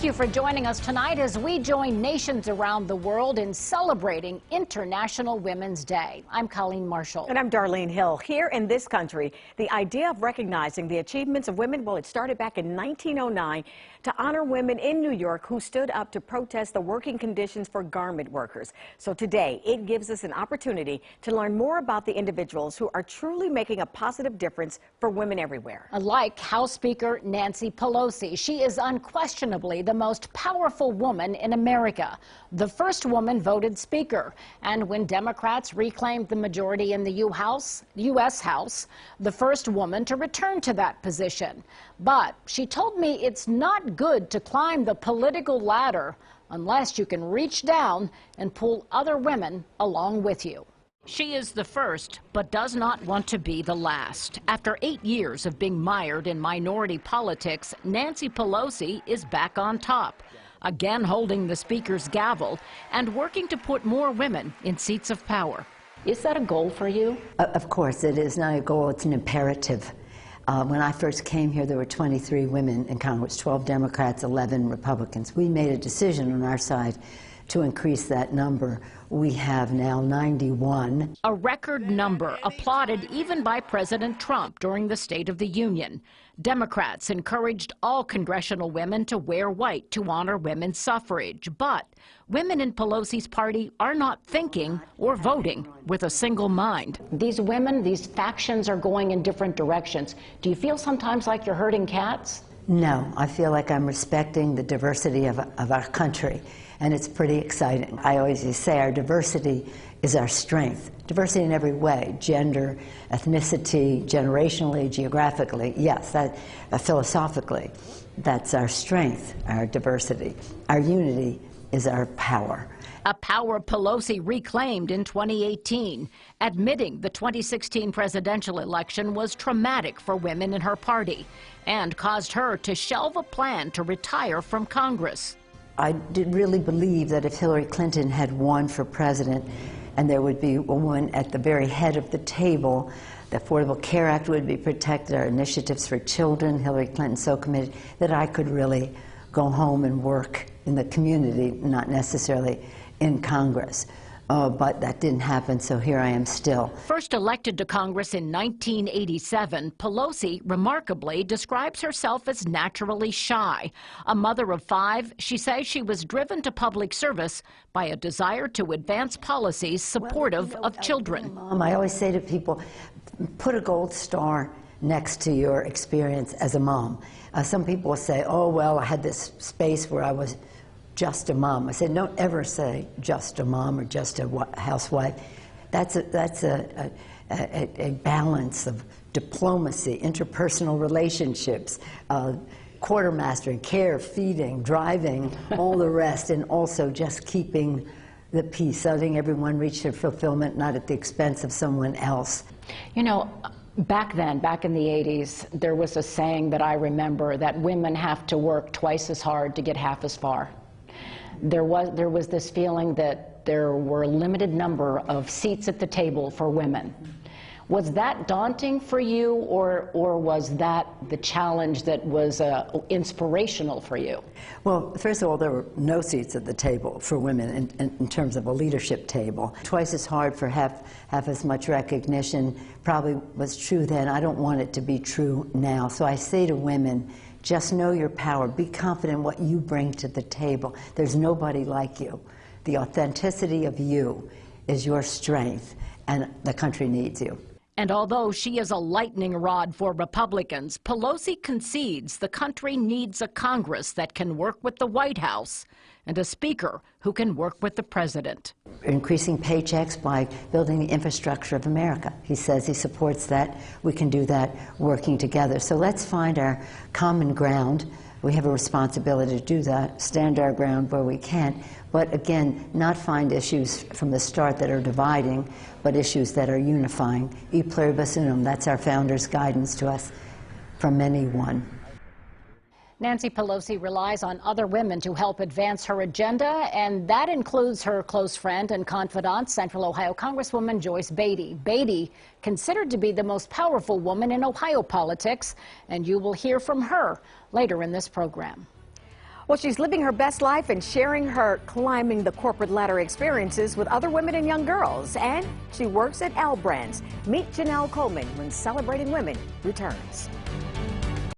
Thank you for joining us tonight as we join nations around the world in celebrating International Women's Day. I'm Colleen Marshall. And I'm Darlene Hill. Here in this country, the idea of recognizing the achievements of women, well, it started back in 1909 to honor women in New York who stood up to protest the working conditions for garment workers. So today, it gives us an opportunity to learn more about the individuals who are truly making a positive difference for women everywhere. Like House Speaker Nancy Pelosi, she is unquestionably the most powerful woman in America, the first woman voted speaker. And when Democrats reclaimed the majority in the U.S. House, the first woman to return to that position. But she told me it's not good to climb the political ladder unless you can reach down and pull other women along with you. She is the first, but does not want to be the last. After 8 years of being mired in minority politics, Nancy Pelosi is back on top, again holding the speaker's gavel and working to put more women in seats of power. Is that a goal for you? Of course, it is not a goal, it's an imperative. When I first came here, there were 23 women in Congress, 12 Democrats, 11 Republicans. We made a decision on our side to increase that number. We have now 91. A record number, applauded even by President Trump during the State of the Union. Democrats encouraged all congressional women to wear white to honor women's suffrage. But women in Pelosi's party are not thinking or voting with a single mind. These women, these factions are going in different directions. Do you feel sometimes like you're herding cats? No, I feel like I'm respecting the diversity of our country. And it's pretty exciting. I always say our diversity is our strength. Diversity in every way, gender, ethnicity, generationally, geographically, yes, philosophically. That's our strength, our diversity. Our unity is our power. A power Pelosi reclaimed in 2018, admitting the 2016 presidential election was traumatic for women in her party and caused her to shelve a plan to retire from Congress. I did really believe that if Hillary Clinton had won for president and there would be a woman at the very head of the table, the Affordable Care Act would be protected, our initiatives for children, Hillary Clinton so committed, that I could really go home and work in the community, not necessarily in Congress. But that didn't happen, so here I am still. First elected to Congress in 1987, Pelosi remarkably describes herself as naturally shy. A mother of 5, she says she was driven to public service by a desire to advance policies supportive of children. I always say to people, put a gold star next to your experience as a mom. Some people will say, oh, well, I had this space where I was just a mom. I said, don't ever say just a mom or just a housewife. That's a balance of diplomacy, interpersonal relationships, quartermastering, care, feeding, driving, all the rest, and also just keeping the peace, letting everyone reach their fulfillment, not at the expense of someone else. You know, back then, back in the 80s, there was a saying that I remember that women have to work twice as hard to get half as far. There was this feeling that there were a limited number of seats at the table for women. Was that daunting for you, or was that the challenge that was inspirational for you? Well, first of all, there were no seats at the table for women in terms of a leadership table. Twice as hard for half as much recognition probably was true then. I don't want it to be true now. So I say to women, just know your power. Be confident in what you bring to the table. There's nobody like you. The authenticity of you is your strength, and the country needs you. And although she is a lightning rod for Republicans, Pelosi concedes the country needs a Congress that can work with the White House and a speaker who can work with the president. Increasing paychecks by building the infrastructure of America. He says he supports that. We can do that working together. So let's find our common ground. We have a responsibility to do that, stand our ground where we can, but again, not find issues from the start that are dividing, but issues that are unifying. E pluribus unum, that's our founders' guidance to us from many one. Nancy Pelosi relies on other women to help advance her agenda, and that includes her close friend and confidant, Central Ohio Congresswoman Joyce Beatty. Beatty, considered to be the most powerful woman in Ohio politics, and you will hear from her later in this program. Well, she's living her best life and sharing her climbing the corporate ladder experiences with other women and young girls. And she works at L Brands. Meet Janelle Coleman when Celebrating Women returns.